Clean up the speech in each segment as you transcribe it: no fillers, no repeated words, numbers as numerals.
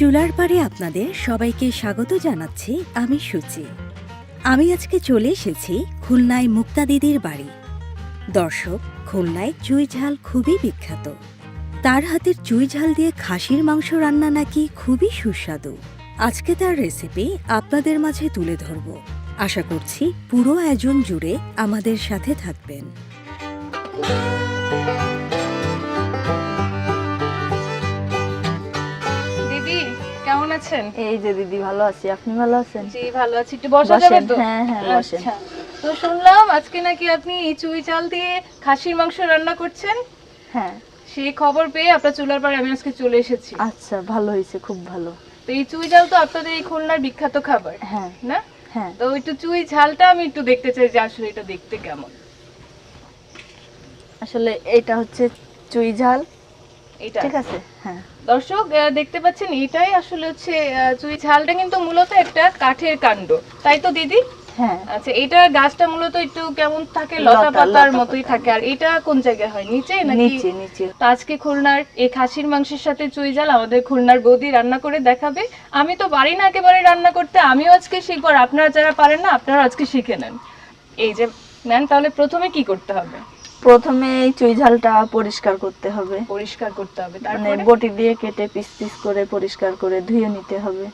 চুলার পাড়ে আপনাদের সবাইকে স্বাগত জানাচ্ছি আমি সুচি। আমি আজকে চলে এসেছি খুলনায় মুক্তা দিদির বাড়ি। দর্শক, খুলনায় চুই ঝাল খুবই বিখ্যাত। তার হাতের চুই ঝাল দিয়ে খাসির মাংস রান্না নাকি খুবই সুস্বাদু। আজকে তার রেসিপি আপনাদের মাঝে তুলে ধরব। আশা করছি পুরো আয়োজন জুড়ে আমাদের সাথে থাকবেন। কেমন আছেন? এই যে দিদি ভালো আছি, আপনি ভালো আছেন? জি ভালো আছি। একটু বসা যাবে তো? হ্যাঁ হ্যাঁ বসেন। আচ্ছা, তো শুনলাম আজকে নাকি আপনি চুই ঝাল দিয়ে খাসির মাংস রান্না করছেন। হ্যাঁ, সেই খবর পেয়ে আপনার চুলার পাড়ে আমি আজকে চলে এসেছি। আচ্ছা ভালো হয়েছে, খুব ভালো। তো এই চুই ঝাল তো আপনাদের এই খুলনার বিখ্যাত খাবার, হ্যাঁ না? হ্যাঁ। তো একটু চুই ঝালটা আমি একটু দেখতে চাই যে আসলে এটা দেখতে কেমন। আসলে এটা হচ্ছে চুই ঝাল, এটা ঠিক আছে? হ্যাঁ দর্শক দেখতে পাচ্ছেন, এটাই আসলে হচ্ছে চুই ঝালটা কিন্তু মূলত একটা কাঠের কাণ্ড, তাই তো দিদি? হ্যাঁ। আচ্ছা, এটা গাছটা মূলত একটু কেমন থাকে, লতা পাতার মতোই থাকে। আর এটা কোন জায়গায় হয়, নিচে নাকি? নিচে নিচে। তো আজকে খুলনার এই খাসির মাংসের সাথে চুই ঝাল আমাদের খুলনার বৌদি রান্না করে দেখাবে। আমি তো পারি না একেবারে রান্না করতে, আমিও আজকে শিখবো। আর আপনারা যারা পারেন না, আপনারা আজকে শিখে নেন। এই যে নেন, তাহলে প্রথমে কি করতে হবে? প্রথমে এই চুই ঝালটা পরিষ্কার করতে হবে। পরিষ্কার করতে হবে, মানে তারপরে বটি দিয়ে কেটে পিস পিস করে পরিষ্কার করে ধুয়ে নিতে হবে।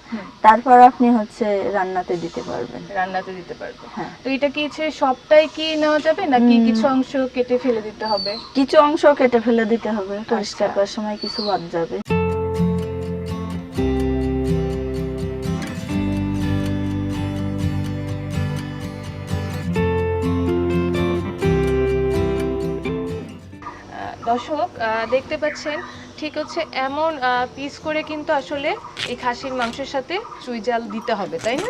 তারপর আপনি হচ্ছে রান্নাতে দিতে পারবেন। রান্নাতে দিতে পারবেন। হ্যাঁ। তো এটা কি সবটাই কি নেওয়া যাবে নাকি কিছু অংশ কেটে ফেলে দিতে হবে? কিছু অংশ কেটে ফেলে দিতে হবে, পরিষ্কার করার সময় কিছু বাদ যাবে। দর্শক দেখতে পাচ্ছেন, ঠিক হচ্ছে এমন পিস করে কিন্তু আসলে এই খাসির মাংসের সাথে চুই ঝাল দিতে হবে, তাই না?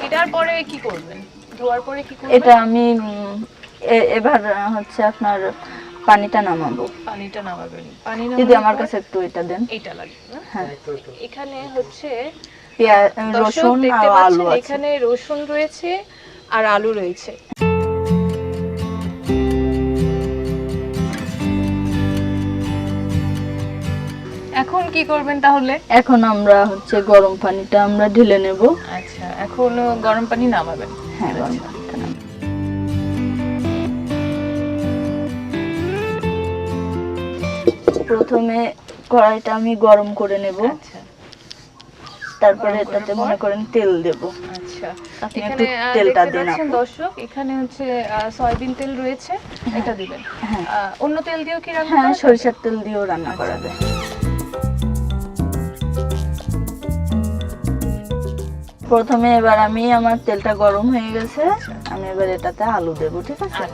এটার পরে কি করবেন? ধোয়ার পরে কি করবেন? এটা আমি এবার হচ্ছে আপনার পানিটা নামাবো। পানিটা নামাবেন। পানি দিদি আমার কাছে একটু এটা দেন। এটা লাগবে না? হ্যাঁ। এখানে হচ্ছে রসুন আর আলু আছে। এখানে রসুন রয়েছে আর আলু রয়েছে। এখন কি করবেন তাহলে? এখন আমরা হচ্ছে গরম পানিটা আমরা ঢেলে নেব। আচ্ছা, এখন গরম পানি নামাবেন। হ্যাঁ, গরম পানিটা নামাবো। প্রথমে কড়াইটা আমি গরম করে নেব। আচ্ছা, তারপরে এটাতে মনে করেন তেল দেব। আচ্ছা। আপনি এখানে একটু তেলটা দেন। দেখতে দর্শক, এখানে হচ্ছে সয়াবিন তেল রয়েছে, এটা দিবেন। হ্যাঁ। অন্য তেল দিয়েও কি রান্না হ্যাঁ, করা যাবে? সরিষার তেল দিয়েও রান্না করা যায়। প্রথমে এবার আমার তেলটা গরম হয়ে গেছে, আমি এবার এটাতে আলু দেব, ঠিক আছে?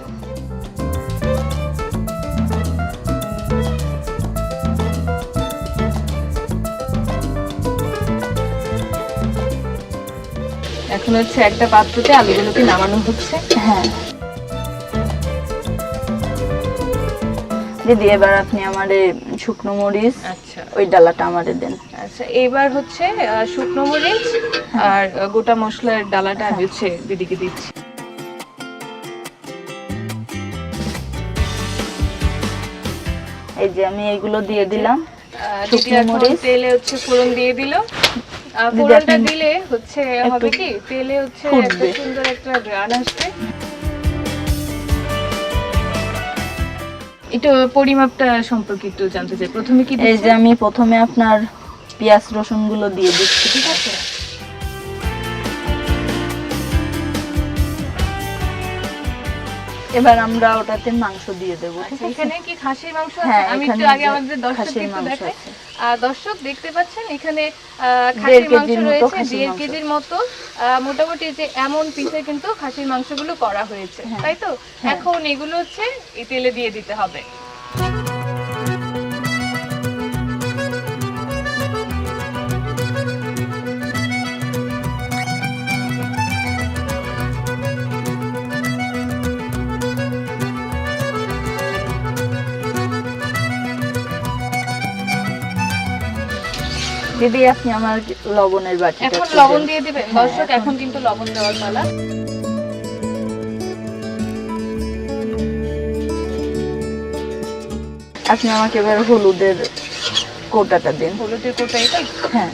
এখন হচ্ছে একটা পাত্রতে আলুগুলোকে নামানো হচ্ছে। হ্যাঁ দিদি, এবার আপনি আমারে শুকনো মরিচ, আচ্ছা ওই ডালাটা আমারে দেন। আচ্ছা, এবার হচ্ছে শুকনো মরিচ আর গোটা মশলার ডালাটা আমি হচ্ছে দিদিকে দিচ্ছি। এই যে আমি এইগুলো দিয়ে দিলাম। দিদি এখন তেলে হচ্ছে ফোড়ন দিয়ে দিল। ফোড়নটা দিলে হচ্ছে হবে কি, তেলে হচ্ছে একটা সুন্দর একটা গ্রান আসবে। একটু পরিমাপটা সম্পর্কে একটু জানতে চাই। প্রথমে কি? এই যে আমি প্রথমে আপনার পেঁয়াজ রসুন গুলো দিয়ে দিচ্ছি, ঠিক আছে? এবার আমরা ওটাতে মাংস দিয়ে দেব। এখানে কি খাসির মাংস আছে? হ্যাঁ, আমি একটু আগে আমাদের দর্শককে একটু দেখাই। দর্শক দেখতে পাচ্ছেন, এখানে খাসির মাংস রয়েছে 1.5 কেজির মতো। মোটামুটি যে এমন পিসে কিন্তু খাসির মাংসগুলো করা হয়েছে, তাই তো? এখন এগুলো হচ্ছে এই তেলে দিয়ে দিতে হবে। দিদি আপনি আমার লবণের বাটিটা এখন একটু লবণ দেন। দিয়ে দিবেন হ্যাঁ, দর্শক, এখন কিন্তু লবণ দেওয়ার পালা। আপনি আমাকে এবার হলুদের কোটাটা দিন। হলুদের কোটা এটা? হ্যাঁ।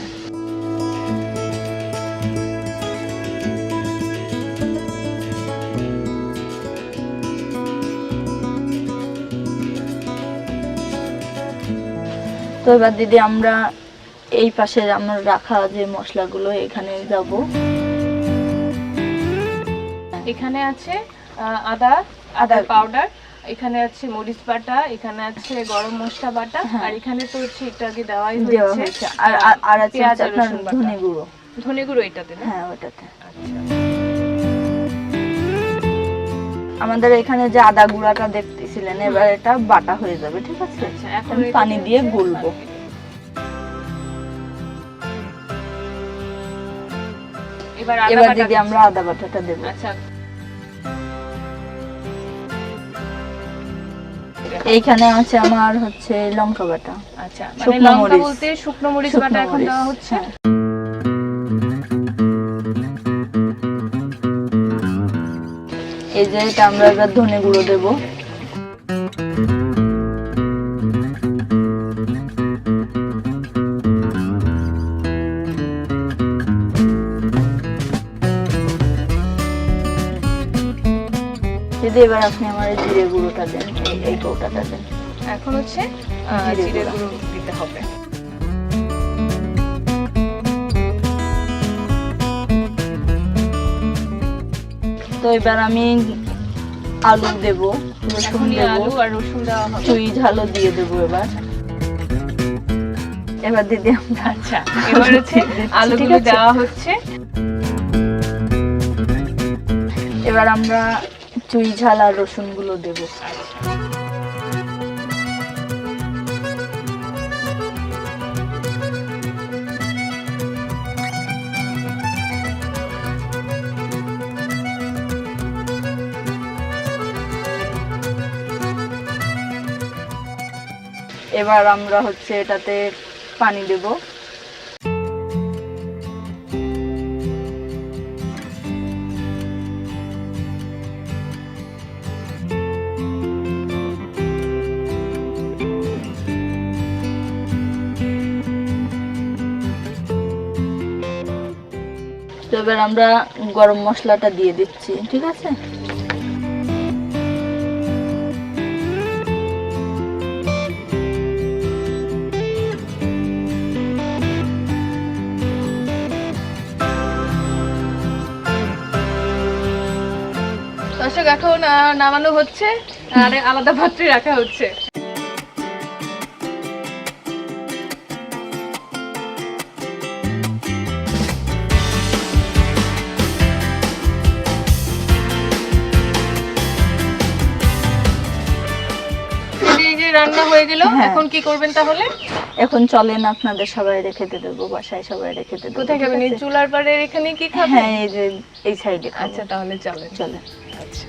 তো এবার দিদি আমরা এই পাশে আমার রাখা যে মশলাগুলো এখানে যাব। এখানে আছে আদা পাউডার, এখানে আছে মরিচ বাটা, এখানে আছে গরম মশলা বাটা, আর এখানে তো হচ্ছে একটু আগে দেওয়া হয়েছে আর আছে পেঁয়াজ আর আপনার রসুন বাটা। ধনে গুঁড়ো। ধনে গুঁড়ো এটাতে না? হ্যাঁ ওটাতে। আচ্ছা। আমাদের এখানে যে আদা গুঁড়াটা দেখতেছিলেন এবার এটা বাটা হয়ে যাবে, ঠিক আছে? আচ্ছা, এখন আমি পানি দিয়ে গুলবো। এবার দিদি আমরা আদা বাটাটা দেব। আচ্ছা, এইখানে আছে আমার হচ্ছে লঙ্কা বাটা। আচ্ছা, মানে শুকনো লঙ্কা মরিচ। বলতে শুকনো মরিচ শুকনো বাটা এখন মরিচ, দেওয়া হচ্ছে। হ্যাঁ। এই যে এটা আমরা এবার ধনে গুঁড়ো দেব। দিদি এবার আপনি আমার জিরে গুঁড়োটা দেন, এই কৌটাটা দেন। এখন হচ্ছে জিরে গুঁড়ো দিতে হবে। তো এবার আমি আলু দেব, রসুন দেব, আলু আর রসুন দেওয়া হবে। চুই ঝালও দিয়ে দেব। এবার দিদি আমরা আচ্ছা, এবার হচ্ছে আলুগুলো দেওয়া হচ্ছে। এবার আমরা চুই ঝাল আর রসুন গুলো দেব। এবার আমরা হচ্ছে এটাতে পানি দেব। তো এবার আমরা গরম মশলাটা দিয়ে দিচ্ছি, ঠিক আছে? দর্শক এখন নামানো হচ্ছে আর আলাদা পাত্রে রাখা হচ্ছে। এই যে রান্না হয়ে গেল, এখন কি করবেন তাহলে? এখন চলেন আপনাদের সবাই রেখে দেবো, বাসায় সবাই রেখে দেবো। কোথায় খাবেন? এই চুলার পাড়ে এখানে কি খাবেন? হ্যাঁ এই যে এই সাইডে। আচ্ছা তাহলে চলেন। চলেন। আচ্ছা,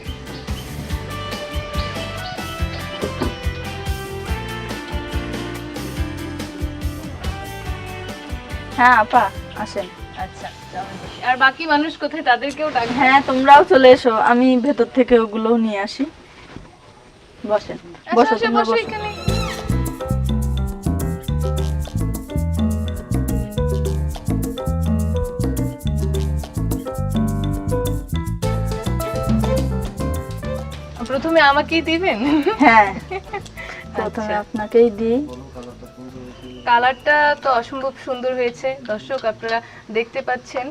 হ্যাঁ আপা আসেন। আচ্ছা আর বাকি মানুষ কোথায়, তাদেরকেও ডাক? হ্যাঁ তোমরাও চলে এসো, আমি ভেতর থেকে ওগুলো নিয়ে আসি। বসেন, বসো তোমরা বসো। এখানে প্রথমে আমাকেই দিবেন? হ্যাঁ প্রথমে আপনাকেই দিই। কালারটা তো অসম্ভব সুন্দর হয়েছে দর্শক, আপনারা দেখতে পাচ্ছেন।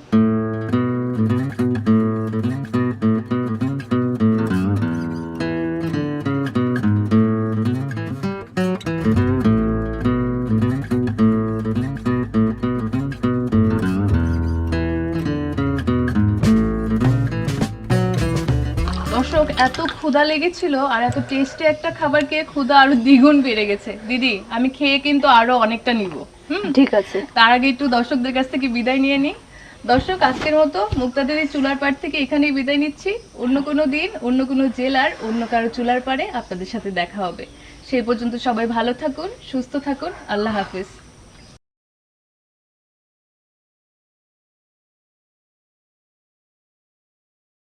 দর্শক এত ক্ষুধা লেগেছিল আর এত টেস্টি একটা খাবার খেয়ে ক্ষুধা আরো দ্বিগুণ বেড়ে গেছে। দিদি আমি খেয়ে কিন্তু আরো অনেকটা নিব। ঠিক আছে, তার আগে একটু দর্শকদের কাছ থেকে বিদায় নিয়ে নিই। দর্শক আজকের মতো মুক্তা দিদির চুলার পাড় থেকে এখানেই বিদায় নিচ্ছি। অন্য কোনো দিন অন্য কোনো জেলার অন্য কারো চুলার পাড়ে আপনাদের সাথে দেখা হবে। সেই পর্যন্ত সবাই ভালো থাকুন, সুস্থ থাকুন। আল্লাহ হাফেজ।